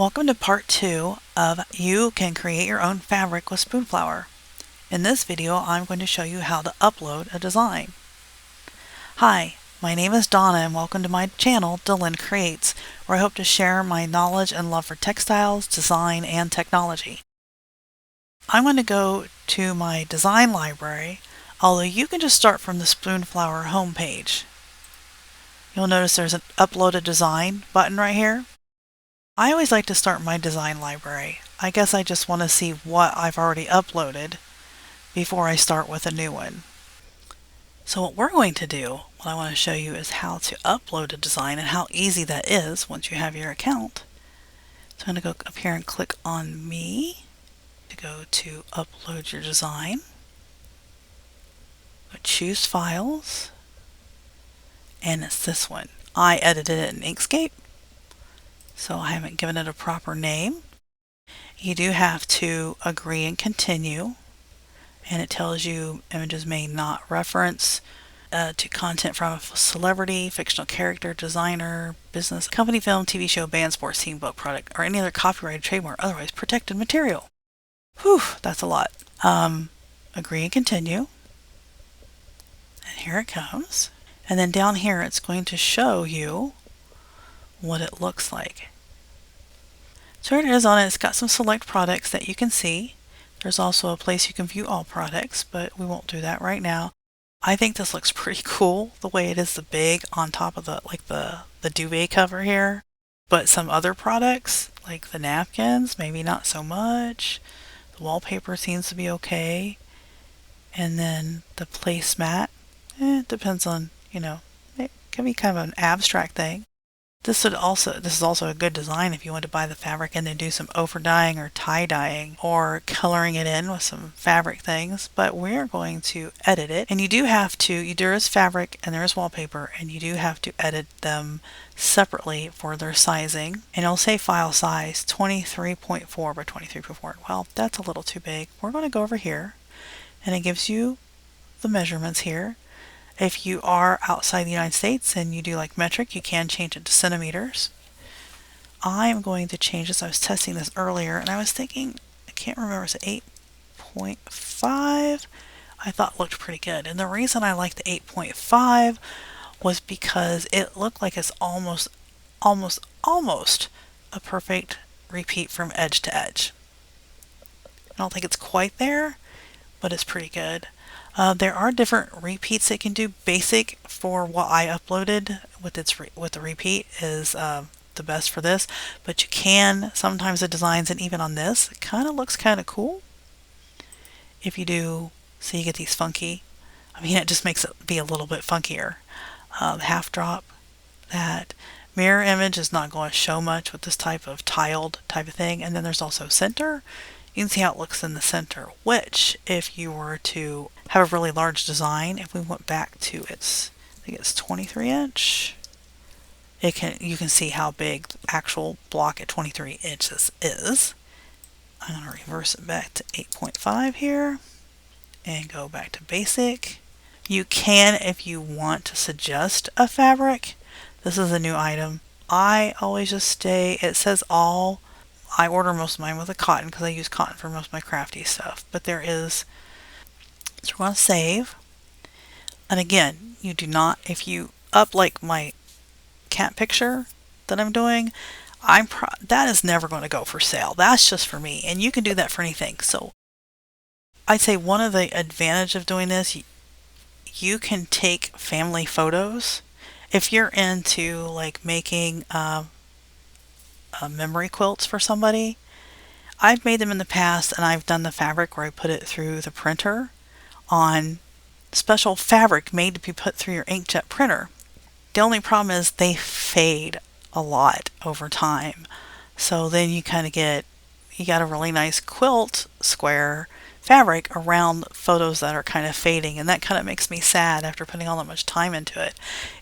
Welcome to part 2 of You Can Create Your Own Fabric with Spoonflower. In this video, I'm going to show you how to upload a design. Hi, my name is Donna and welcome to my channel, Dylan Creates, where I hope to share my knowledge and love for textiles, design, and technology. I'm going to go to my design library, although you can just start from the Spoonflower homepage. You'll notice there's an Upload a Design button right here. I always like to start my design library. I guess I just want to see what I've already uploaded before I start with a new one. So what we're going to do, what I want to show you is how to upload a design and how easy that is once you have your account. So I'm going to go up here and click on Me to go to upload your design. Choose files, and it's this one. I edited it in Inkscape, so I haven't given it a proper name. You do have to agree and continue, and it tells you images may not reference to content from a celebrity, fictional character, designer, business, company, film, TV show, band, sports team, book, product, or any other copyrighted, trademark, otherwise protected material. Whew, that's a lot. Agree and continue. And here it comes. And then down here it's going to show you what it looks like. So here it is on it. It's got some select products that you can see. There's also a place you can view all products, but we won't do that right now. I think this looks pretty cool the way it is, the big on top of the duvet cover here. But some other products, like the napkins, maybe not so much. The wallpaper seems to be okay. And then the placemat, it depends on, it can be kind of an abstract thing. This is also a good design if you want to buy the fabric and then do some over-dyeing or tie-dyeing or coloring it in with some fabric things, but we're going to edit it. And you do have to, there is fabric and there is wallpaper, and you do have to edit them separately for their sizing. And it'll say file size 23.4 by 23.4. Well, that's a little too big. We're going to go over here, and it gives you the measurements here. If you are outside the United States and you do like metric, you can change it to centimeters. I am going to change this. I was testing this earlier and I was thinking, I can't remember, it's 8.5. I thought looked pretty good. And the reason I liked the 8.5 was because it looked like it's almost a perfect repeat from edge to edge. I don't think it's quite there, but it's pretty good. There are different repeats it can do. Basic for what I uploaded with the repeat is the best for this, but you can sometimes the designs, and even on this, it kind of looks kind of cool. If you do, so you get these funky. I mean, it just makes it be a little bit funkier. Half drop, that mirror image is not going to show much with this type of tiled type of thing, and then there's also center. You can see how it looks in the center, which if you were to have a really large design, if we went back to I think it's 23 inch, you can see how big the actual block at 23 inches is. I'm going to reverse it back to 8.5 here and go back to basic. You can, if you want to suggest a fabric, this is a new item. I always just stay, it says all. I order most of mine with a cotton because I use cotton for most of my crafty stuff. But there is, so we're going to save. And again, you do not, if you up like my cat picture that I'm doing, that is never going to go for sale. That's just for me. And you can do that for anything. So I'd say one of the advantage of doing this, you can take family photos. If you're into like making memory quilts for somebody. I've made them in the past, and I've done the fabric where I put it through the printer on special fabric made to be put through your inkjet printer. The only problem is they fade a lot over time. So then you got a really nice quilt square fabric around photos that are kind of fading, and that kind of makes me sad after putting all that much time into it.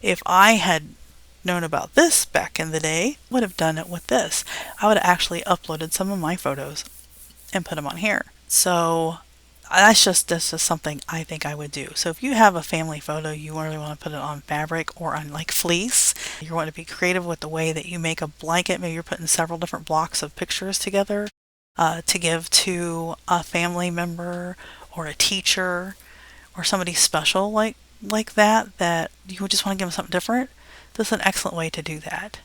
If I had known about this back in the day, would have done it with this. I would have actually uploaded some of my photos and put them on here. So that's just something I think I would do. So if you have a family photo, you really want to put it on fabric or on like fleece, You want to be creative with the way that you make a blanket. Maybe you're putting several different blocks of pictures together to give to a family member or a teacher or somebody special like that you would just want to give them something different. This is an excellent way to do that.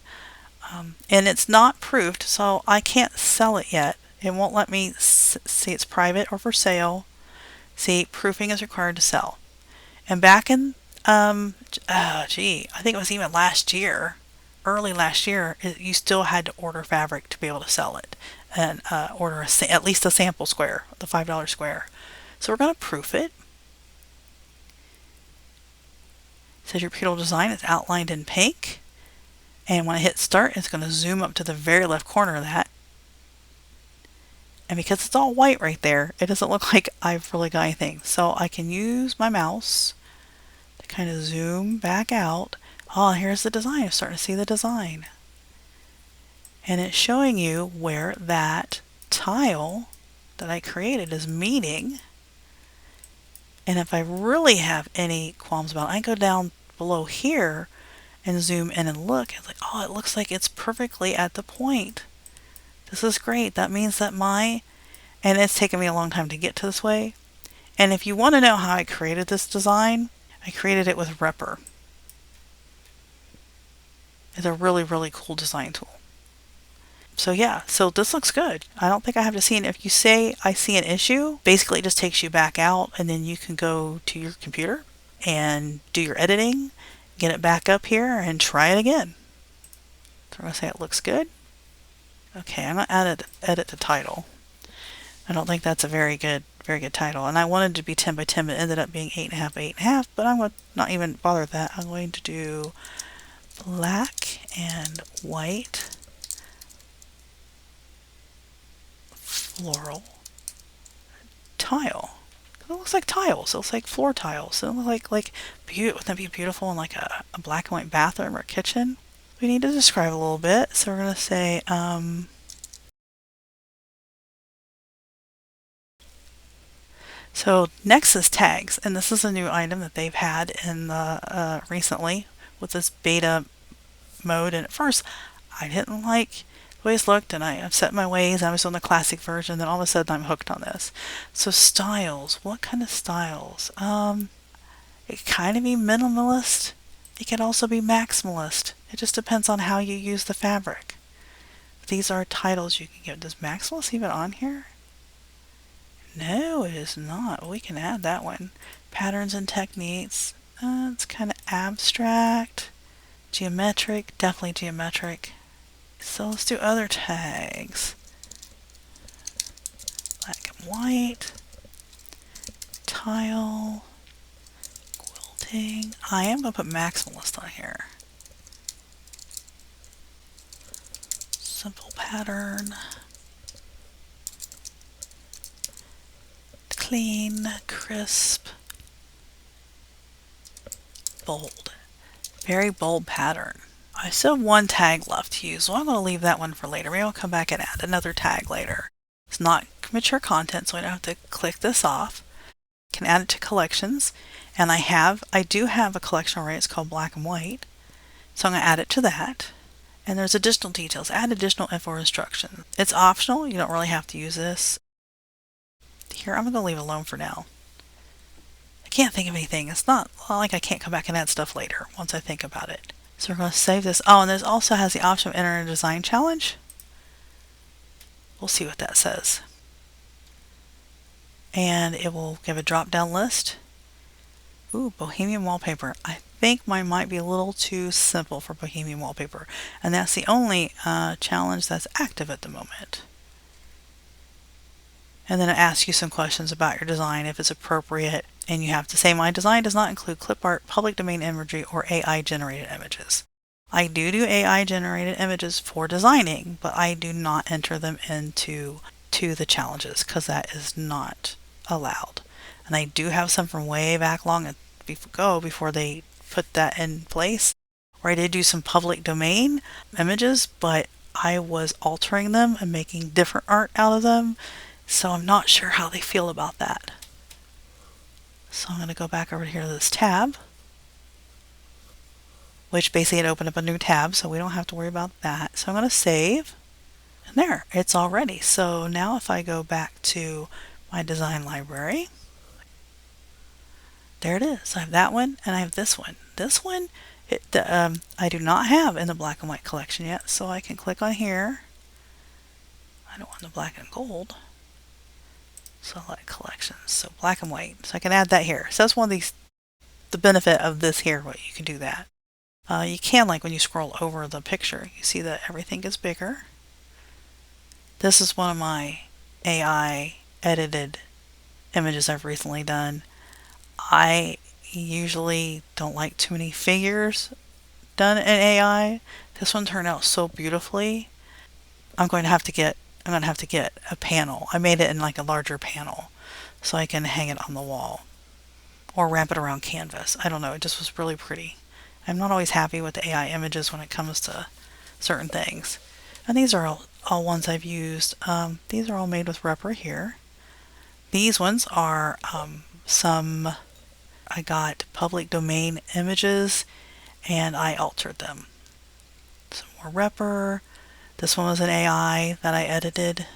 And it's not proofed, so I can't sell it yet. It won't let me see it's private or for sale. See, proofing is required to sell. And back in, I think it was even last year, early last year, you still had to order fabric to be able to sell it and order at least a sample square, the $5 square. So we're going to proof it. It says your beautiful design is outlined in pink. And when I hit start, it's going to zoom up to the very left corner of that. And because it's all white right there, it doesn't look like I've really got anything. So I can use my mouse to kind of zoom back out. Oh, here's the design. I'm starting to see the design. And it's showing you where that tile that I created is meeting. And if I really have any qualms about it, I go down below here and zoom in and look. It's like, oh, it looks like it's perfectly at the point. This is great. That means that and it's taken me a long time to get to this way. And if you want to know how I created this design, I created it with Repper. It's a really, really cool design tool. So yeah, so this looks good. I don't think I have to see it. If you say I see an issue, basically it just takes you back out and then you can go to your computer and do your editing, get it back up here and try it again. So I'm going to say it looks good. Okay, I'm going to edit the title. I don't think that's a very good title. And I wanted it to be 10 by 10, but it ended up being 8.5 by 8.5. But I'm going to not even bother with that. I'm going to do black and white floral tile. It looks like tiles. It looks like floor tiles. It looks like wouldn't that be beautiful in like a black and white bathroom or kitchen? We need to describe a little bit. So we're going to say so next is tags, and this is a new item that they've had in the recently with this beta mode. And at first, I didn't like the way it looked, and I set my ways. I was on the classic version. Then all of a sudden, I'm hooked on this. So styles, what kind of styles? It can kind of be minimalist. It can also be maximalist. It just depends on how you use the fabric. These are titles you can give. Does maximalist even on here? No, it is not. We can add that one. Patterns and techniques. It's kind of abstract. Geometric. Definitely geometric. So let's do other tags. Black and white. Tile. Quilting. I am going to put maximalist on here. Simple pattern. Clean, crisp, bold. Very bold pattern. I still have one tag left to use, so I'm going to leave that one for later. Maybe I'll come back and add another tag later. It's not mature content, so I don't have to click this off. I can add it to collections, and I do have a collection already. It's called Black and White, so I'm going to add it to that. And there's additional details. Add additional info or instruction. It's optional. You don't really have to use this. Here, I'm going to leave it alone for now. I can't think of anything. It's not like I can't come back and add stuff later once I think about it. So we're going to save this. Oh, and this also has the option of enter a design challenge. We'll see what that says. And it will give a drop-down list. Ooh, Bohemian wallpaper. I think mine might be a little too simple for Bohemian wallpaper. And that's the only challenge that's active at the moment. And then it asks you some questions about your design, if it's appropriate, and you have to say, my design does not include clip art, public domain imagery, or AI generated images. I do AI generated images for designing, but I do not enter them into the challenges because that is not allowed. And I do have some from way back long ago before they put that in place, where I did do some public domain images, but I was altering them and making different art out of them. So I'm not sure how they feel about that. So I'm going to go back over here to this tab. which basically it opened up a new tab, so we don't have to worry about that. So I'm going to save, and there, it's all ready. So now if I go back to my design library, there it is. I have that one and I have this one. This one, I do not have in the black and white collection yet, so I can click on here. I don't want the black and gold. Select collections, so black and white. So I can add that here. So that's one of these, the benefit of this here, what you can do that. You can, like when you scroll over the picture, you see that everything gets bigger. This is one of my AI edited images I've recently done. I usually don't like too many figures done in AI. This one turned out so beautifully. I'm going to have to get a panel. I made it in like a larger panel so I can hang it on the wall or wrap it around canvas. I don't know, it just was really pretty. I'm not always happy with the AI images when it comes to certain things. And these are all ones I've used. These are all made with rubber here. These ones are some I got public domain images and I altered them. Some more rubber. This one was an AI that I edited.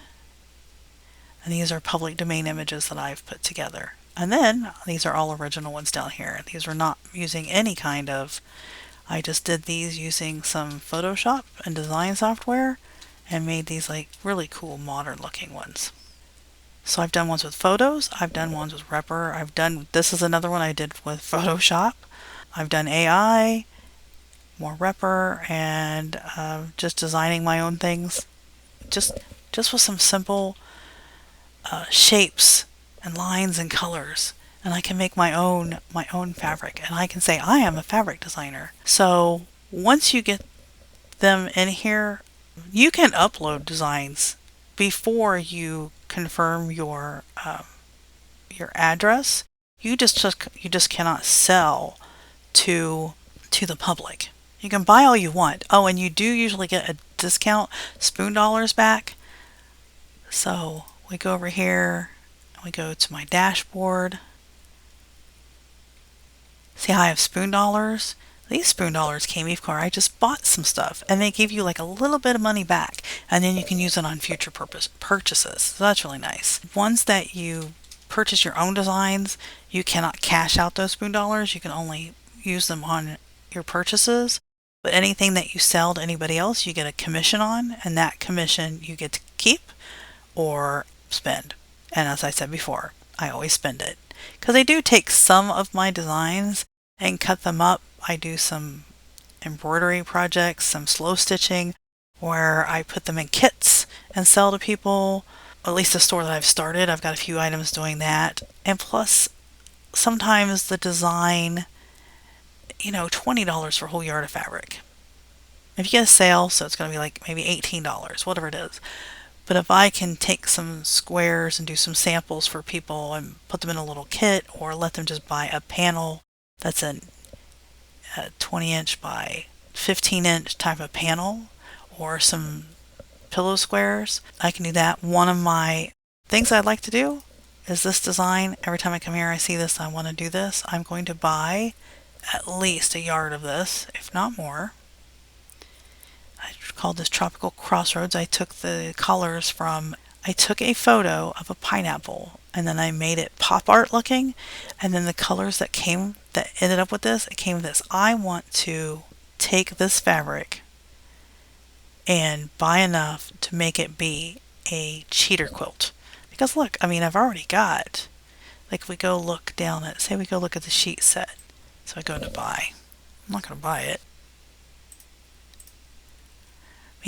And these are public domain images that I've put together. And then these are all original ones down here. These are not using any kind of, I just did these using some Photoshop and design software and made these like really cool modern looking ones. So I've done ones with photos, I've done ones with rubber, this is another one I did with Photoshop. I've done AI, more rubber, and just designing my own things. Just with some simple shapes and lines and colors, and I can make my own fabric, and I can say I am a fabric designer. So once you get them in here, you can upload designs before you confirm your address. You just cannot sell to the public. You can buy all you want. Oh, and you do usually get a discount, spoon dollars back. So we go over here, and we go to my dashboard. See how I have spoon dollars? These spoon dollars came before I just bought some stuff, and they give you like a little bit of money back, and then you can use it on future purchases. So that's really nice. Ones that you purchase your own designs, you cannot cash out those spoon dollars. You can only use them on your purchases. But anything that you sell to anybody else, you get a commission on, and that commission you get to keep or spend. And as I said before, I always spend it. Because I do take some of my designs and cut them up. I do some embroidery projects, some slow stitching, where I put them in kits and sell to people. At least the store that I've started, I've got a few items doing that. And plus, sometimes the design, $20 for a whole yard of fabric. If you get a sale, so it's going to be like maybe $18, whatever it is. But if I can take some squares and do some samples for people and put them in a little kit, or let them just buy a panel that's a 20-inch by 15-inch type of panel, or some pillow squares, I can do that. One of my things I'd like to do is this design. Every time I come here, I see this, I want to do this. I'm going to buy at least a yard of this, if not more. I called this Tropical Crossroads. I took the colors from, I took a photo of a pineapple and then I made it pop art looking, and then the colors that ended up with this, it came with this. I want to take this fabric and buy enough to make it be a cheater quilt. Because look, I've already got, like if we go look down at, say we go look at the sheet set. So I go to buy. I'm not going to buy it.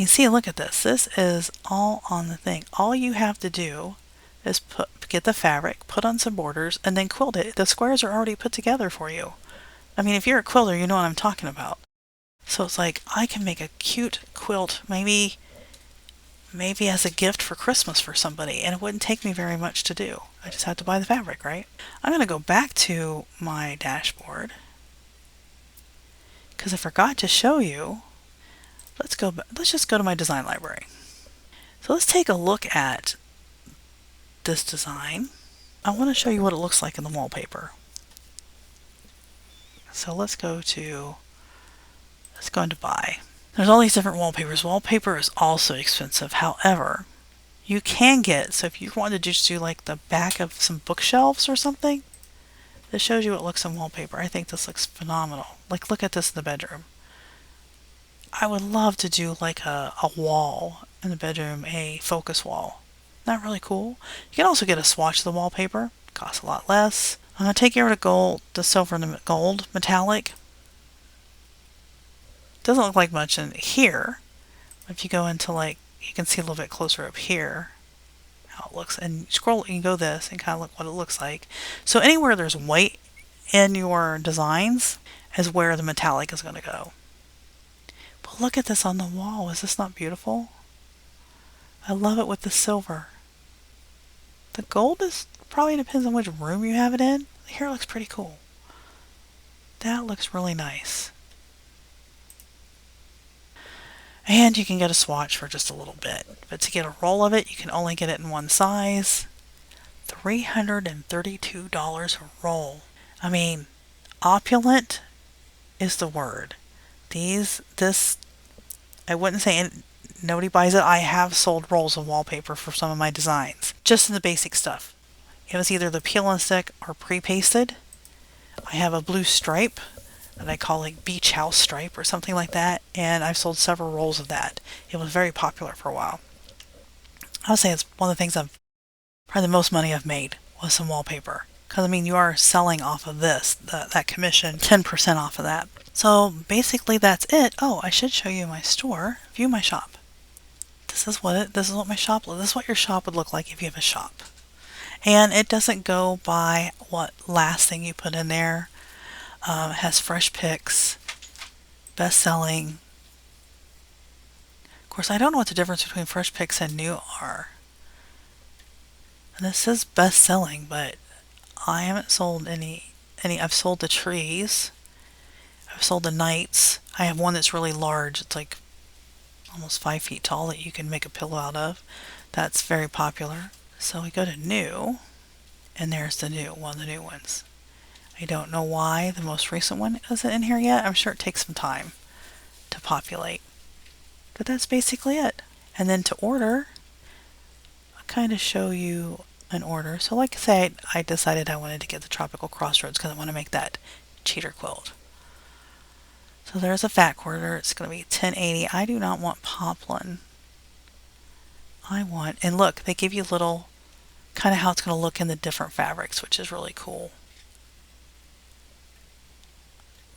See, look at this. This is all on the thing. All you have to do is get the fabric, put on some borders, and then quilt it. The squares are already put together for you. If you're a quilter, you know what I'm talking about. So it's like, I can make a cute quilt, maybe as a gift for Christmas for somebody, and it wouldn't take me very much to do. I just have to buy the fabric, right? I'm going to go back to my dashboard, because I forgot to show you. Let's just go to my design library. So let's take a look at this design. I want to show you what it looks like in the wallpaper. So let's go to Let's go into buy. There's all these different wallpapers. Wallpaper is also expensive. However, you can get, so if you wanted to just do like the back of some bookshelves or something, this shows you what looks in wallpaper. I think this looks phenomenal. Like, look at this in the bedroom. I would love to do like a wall in the bedroom, a focus wall. Isn't that really cool? You can also get a swatch of the wallpaper. It costs a lot less. I'm going to take you over to gold, the silver and the gold metallic. Doesn't look like much in here. If you go into like, you can see a little bit closer up here how it looks, and scroll, you can go this and kind of look what it looks like. So anywhere there's white in your designs is where the metallic is going to go. But look at this on the wall. Is this not beautiful? I love it with the silver. The gold is probably depends on which room you have it in. Here it looks pretty cool. That looks really nice. And you can get a swatch for just a little bit. But to get a roll of it, you can only get it in one size. $332 a roll. I mean, opulent is the word. I wouldn't say nobody buys it. I have sold rolls of wallpaper for some of my designs. Just in the basic stuff. It was either the peel and stick or pre-pasted. I have a blue stripe that I call like beach house stripe or something like that, and I've sold several rolls of that. It was very popular for a while. I would say it's one of the things probably the most money I've made was some wallpaper. Because I mean, you are selling off of this, that commission, 10% off of that. So basically that's it. Oh, I should show you my store. View my shop. This is what my shop looks. This is what your shop would look like if you have a shop. And it doesn't go by what last thing you put in there. It has fresh picks, best-selling. Of course, I don't know what the difference between fresh picks and new are. And this says best-selling, but I haven't sold any. I've sold the trees. I've sold the knights. I have one that's really large. It's like almost 5 feet tall that you can make a pillow out of. That's very popular. So we go to new, and there's one of the new ones. I don't know why the most recent one isn't in here yet. I'm sure it takes some time to populate. But that's basically it. And then to order, I'll kind of show you an order. So like I said, I decided I wanted to get the Tropical Crossroads because I want to make that cheater quilt. So there's a fat quarter. It's going to be $10.80. I do not want poplin. And look, they give you little, kind of how it's going to look in the different fabrics, which is really cool.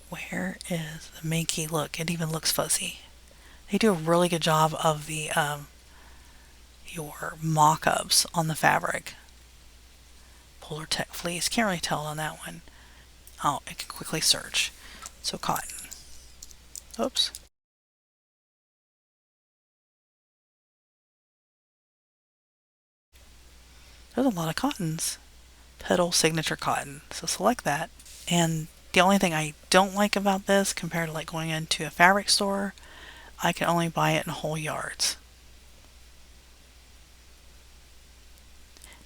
Where is the Minky? Look, it even looks fuzzy. They do a really good job of the your mock-ups on the fabric. Polar Tech fleece. Can't really tell on that one. Oh, I can quickly search. So cotton. Oops. There's a lot of cottons. Petal Signature Cotton. So select that. And the only thing I don't like about this compared to like going into a fabric store, I can only buy it in whole yards.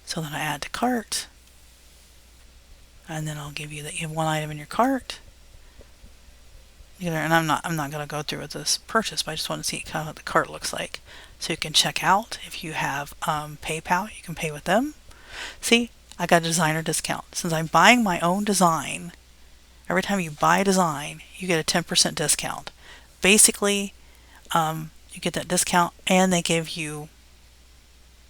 So then I add to cart, and then I'll give you that you have one item in your cart. And I'm not going to go through with this purchase, but I just want to see kind of what the cart looks like. So you can check out. If you have PayPal, you can pay with them. See, I got a designer discount. Since I'm buying my own design, every time you buy a design, you get a 10% discount. Basically, you get that discount, and they give you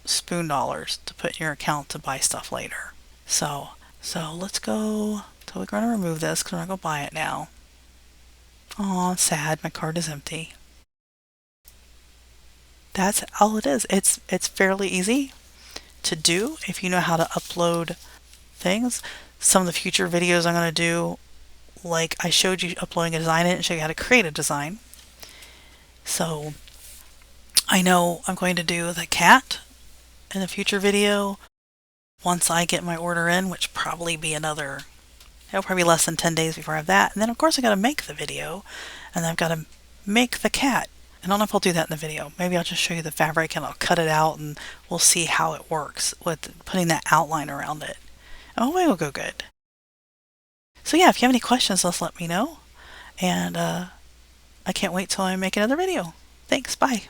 spoon dollars to put in your account to buy stuff later. So let's go. So we're going to remove this because we're not going to buy it now. Aw, sad. My card is empty. That's all it is. It's fairly easy to do if you know how to upload things. Some of the future videos I'm going to do, like I showed you uploading a design, I didn't show you how to create a design. So I know I'm going to do the cat in the future video once I get my order in, which probably be it'll probably be less than 10 days before I have that. And then of course I got to make the video, and then I've got to make the cat. I don't know if I'll do that in the video. Maybe I'll just show you the fabric and I'll cut it out and we'll see how it works with putting that outline around it. And hopefully it'll go good. So yeah, if you have any questions, just let me know. And I I can't wait till I make another video. Thanks, bye.